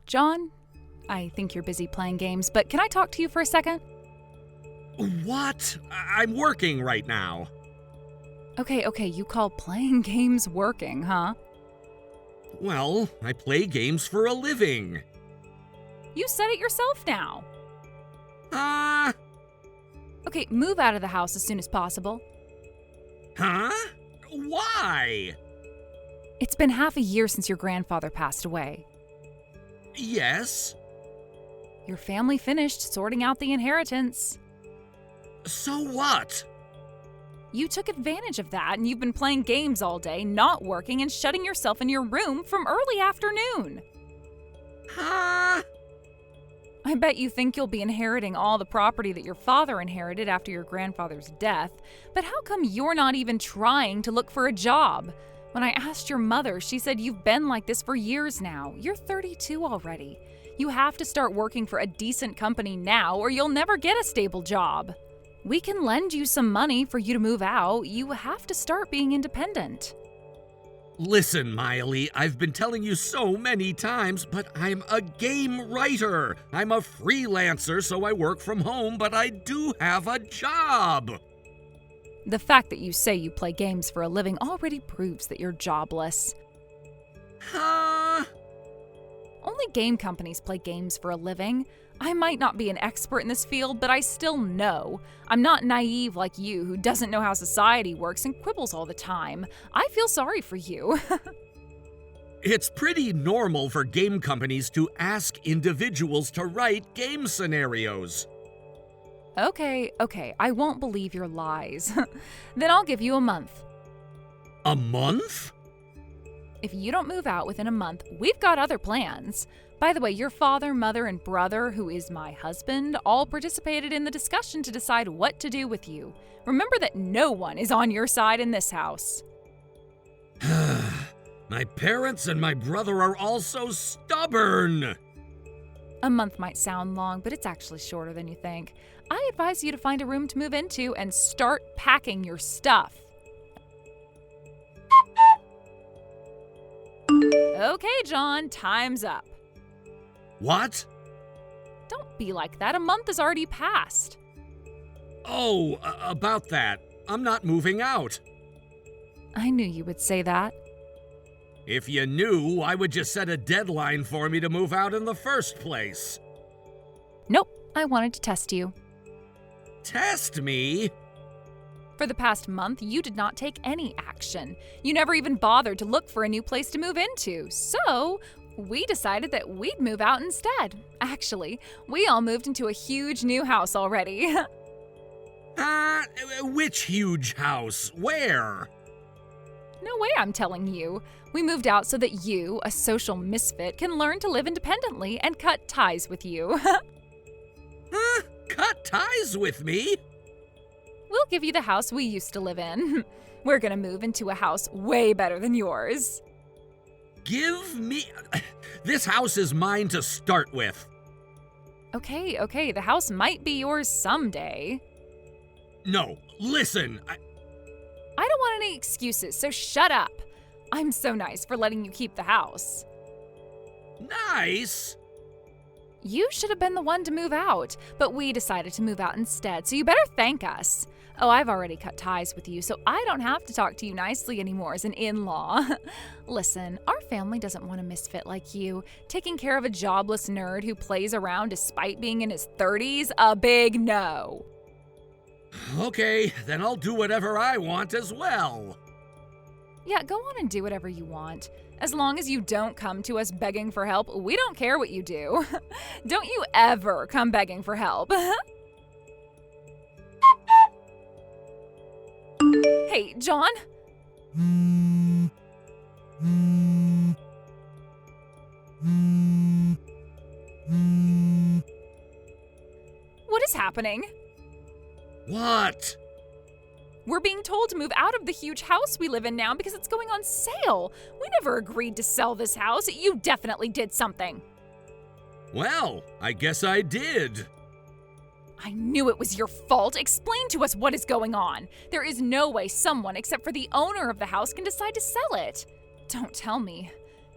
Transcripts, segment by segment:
John? I think you're busy playing games, but can I talk to you for a second? What? I'm working right now. Okay, you call playing games working, huh? Well, I play games for a living. You said it yourself now. Huh? Okay, move out of the house as soon as possible. Huh? Why? It's been half a year since your grandfather passed away. Yes? Your family finished sorting out the inheritance. So what? You took advantage of that and you've been playing games all day, not working, and shutting yourself in your room from early afternoon. Huh? I bet you think you'll be inheriting all the property that your father inherited after your grandfather's death, but how come you're not even trying to look for a job? When I asked your mother, she said you've been like this for years now. You're 32 already. You have to start working for a decent company now or you'll never get a stable job. We can lend you some money for you to move out. You have to start being independent. Listen, Miley, I've been telling you so many times, but I'm a game writer. I'm a freelancer, so I work from home, but I do have a job. The fact that you say you play games for a living already proves that you're jobless. Huh? Only game companies play games for a living. I might not be an expert in this field, but I still know. I'm not naive like you who doesn't know how society works and quibbles all the time. I feel sorry for you. It's pretty normal for game companies to ask individuals to write game scenarios. Okay, I won't believe your lies. Then I'll give you a month. A month? If you don't move out within a month, we've got other plans. By the way, your father, mother, and brother, who is my husband, all participated in the discussion to decide what to do with you. Remember that no one is on your side in this house. My parents and my brother are all so stubborn. A month might sound long, but it's actually shorter than you think. I advise you to find a room to move into and start packing your stuff. Okay, John, time's up. What? Don't be like that. A month has already passed. Oh, about that. I'm not moving out. I knew you would say that. If you knew, I would just set a deadline for me to move out in the first place. Nope, I wanted to test you. Test me? For the past month, you did not take any action. You never even bothered to look for a new place to move into. So, we decided that we'd move out instead. Actually, we all moved into a huge new house already. Which huge house? Where? No way I'm telling you. We moved out so that you, a social misfit, can learn to live independently and cut ties with you. Huh? Cut ties with me? We'll give you the house we used to live in. We're gonna move into a house way better than yours. Give me... This house is mine to start with. Okay, the house might be yours someday. No, listen, I don't want any excuses, so shut up. I'm so nice for letting you keep the house. Nice? You should have been the one to move out, but we decided to move out instead, so you better thank us. Oh, I've already cut ties with you, so I don't have to talk to you nicely anymore as an in-law. Listen, our family doesn't want a misfit like you. Taking care of a jobless nerd who plays around despite being in his 30s, a big no. Okay, then I'll do whatever I want as well. Yeah, go on and do whatever you want. As long as you don't come to us begging for help, we don't care what you do. Don't you ever come begging for help. Hey, John? What is happening? What? We're being told to move out of the huge house we live in now because it's going on sale. We never agreed to sell this house. You definitely did something. Well, I guess I did. I knew it was your fault. Explain to us what is going on. There is no way someone except for the owner of the house can decide to sell it. Don't tell me.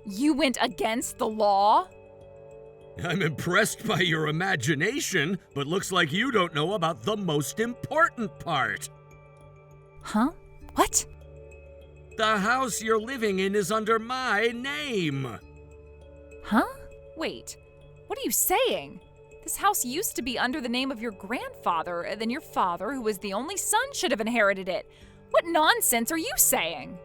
You went against the law? I'm impressed by your imagination, but looks like you don't know about the most important part. Huh? What? The house you're living in is under my name. Huh? Wait, what are you saying? This house used to be under the name of your grandfather, and then your father, who was the only son, should have inherited it. What nonsense are you saying?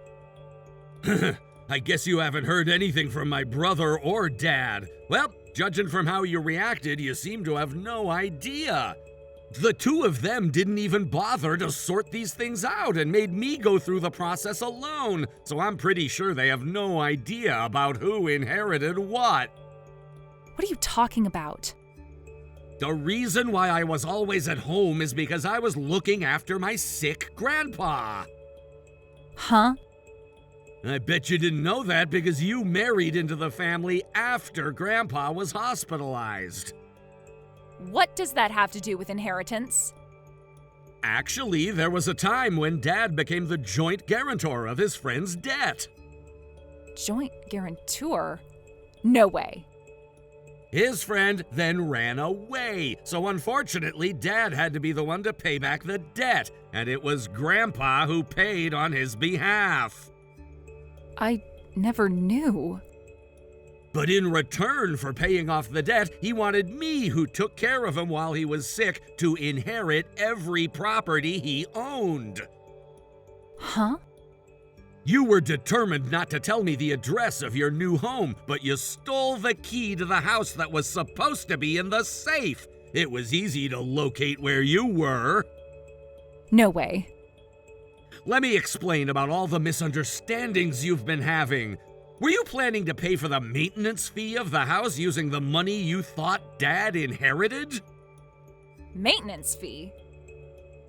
I guess you haven't heard anything from my brother or dad. Well, judging from how you reacted, you seem to have no idea. The two of them didn't even bother to sort these things out and made me go through the process alone, so I'm pretty sure they have no idea about who inherited what. What are you talking about? The reason why I was always at home is because I was looking after my sick grandpa. Huh? I bet you didn't know that because you married into the family after Grandpa was hospitalized. What does that have to do with inheritance? Actually, there was a time when Dad became the joint guarantor of his friend's debt. Joint guarantor? No way. His friend then ran away, so unfortunately, Dad had to be the one to pay back the debt, and it was Grandpa who paid on his behalf. I never knew. But in return for paying off the debt, he wanted me, who took care of him while he was sick, to inherit every property he owned. Huh? You were determined not to tell me the address of your new home, but you stole the key to the house that was supposed to be in the safe. It was easy to locate where you were. No way. Let me explain about all the misunderstandings you've been having. Were you planning to pay for the maintenance fee of the house using the money you thought Dad inherited? Maintenance fee?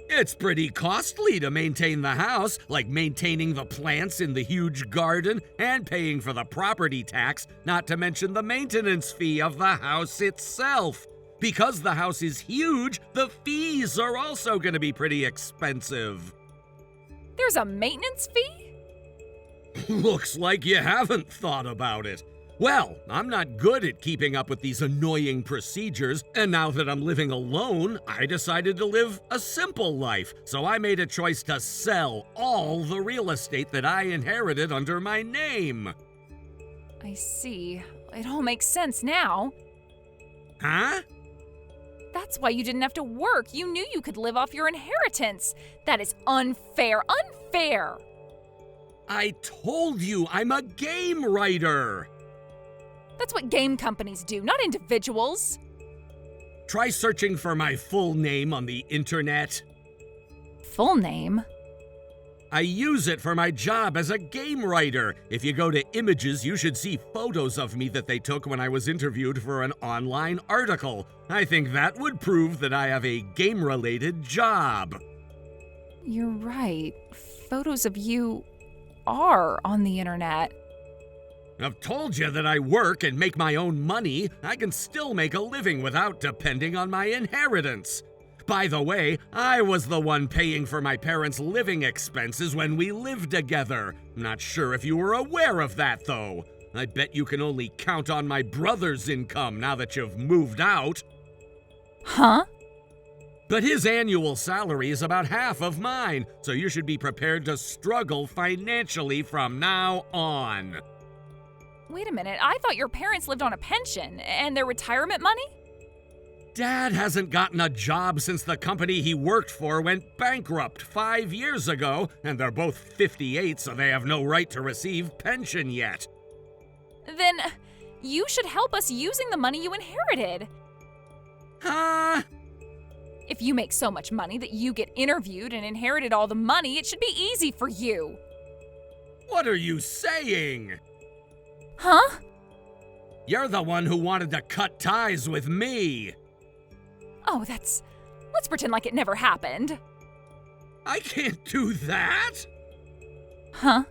It's pretty costly to maintain the house, like maintaining the plants in the huge garden and paying for the property tax, not to mention the maintenance fee of the house itself. Because the house is huge, the fees are also going to be pretty expensive. There's a maintenance fee? Looks like you haven't thought about it. Well, I'm not good at keeping up with these annoying procedures, and now that I'm living alone, I decided to live a simple life, so I made a choice to sell all the real estate that I inherited under my name. I see. It all makes sense now. Huh? That's why you didn't have to work. You knew you could live off your inheritance. That is unfair. Unfair! I told you I'm a game writer. That's what game companies do, not individuals. Try searching for my full name on the internet. Full name? I use it for my job as a game writer. If you go to images, you should see photos of me that they took when I was interviewed for an online article. I think that would prove that I have a game-related job. You're right. Photos of you are on the internet. I've told you that I work and make my own money. I can still make a living without depending on my inheritance. By the way, I was the one paying for my parents' living expenses when we lived together. Not sure if you were aware of that, though. I bet you can only count on my brother's income now that you've moved out. Huh? But his annual salary is about half of mine, so you should be prepared to struggle financially from now on. Wait a minute, I thought your parents lived on a pension and their retirement money? Dad hasn't gotten a job since the company he worked for went bankrupt 5 years ago, and they're both 58, so they have no right to receive pension yet. Then you should help us using the money you inherited. Huh? If you make so much money that you get interviewed and inherited all the money, it should be easy for you. What are you saying? Huh? You're the one who wanted to cut ties with me. Oh, let's pretend like it never happened. I can't do that. Huh?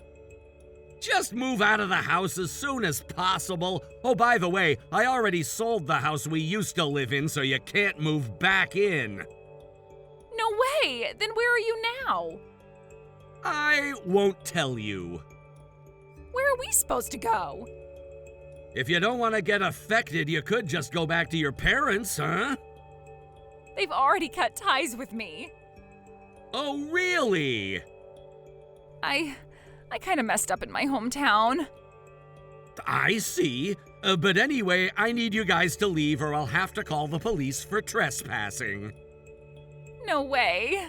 Just move out of the house as soon as possible. Oh, by the way, I already sold the house we used to live in, so you can't move back in. No way! Then where are you now? I won't tell you. Where are we supposed to go? If you don't want to get affected, you could just go back to your parents, huh? They've already cut ties with me. Oh, really? I kind of messed up in my hometown. I see. But anyway, I need you guys to leave or I'll have to call the police for trespassing. No way.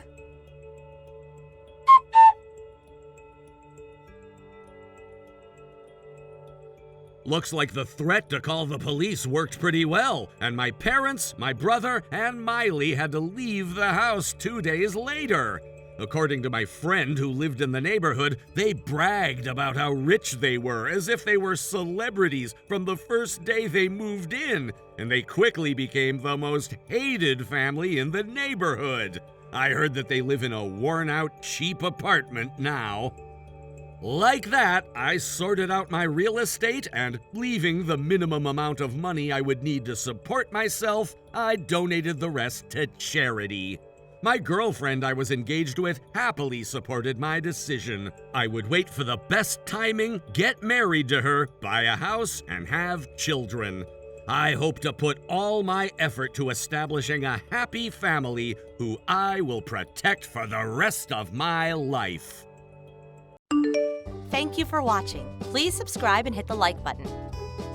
Looks like the threat to call the police worked pretty well, and my parents, my brother, and Miley had to leave the house 2 days later. According to my friend who lived in the neighborhood, they bragged about how rich they were, as if they were celebrities from the first day they moved in, and they quickly became the most hated family in the neighborhood. I heard that they live in a worn-out, cheap apartment now. Like that, I sorted out my real estate, and leaving the minimum amount of money I would need to support myself, I donated the rest to charity. My girlfriend I was engaged with happily supported my decision. I would wait for the best timing, get married to her, buy a house, and have children. I hope to put all my effort to establishing a happy family who I will protect for the rest of my life. Thank you for watching. Please subscribe and hit the like button.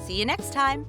See you next time.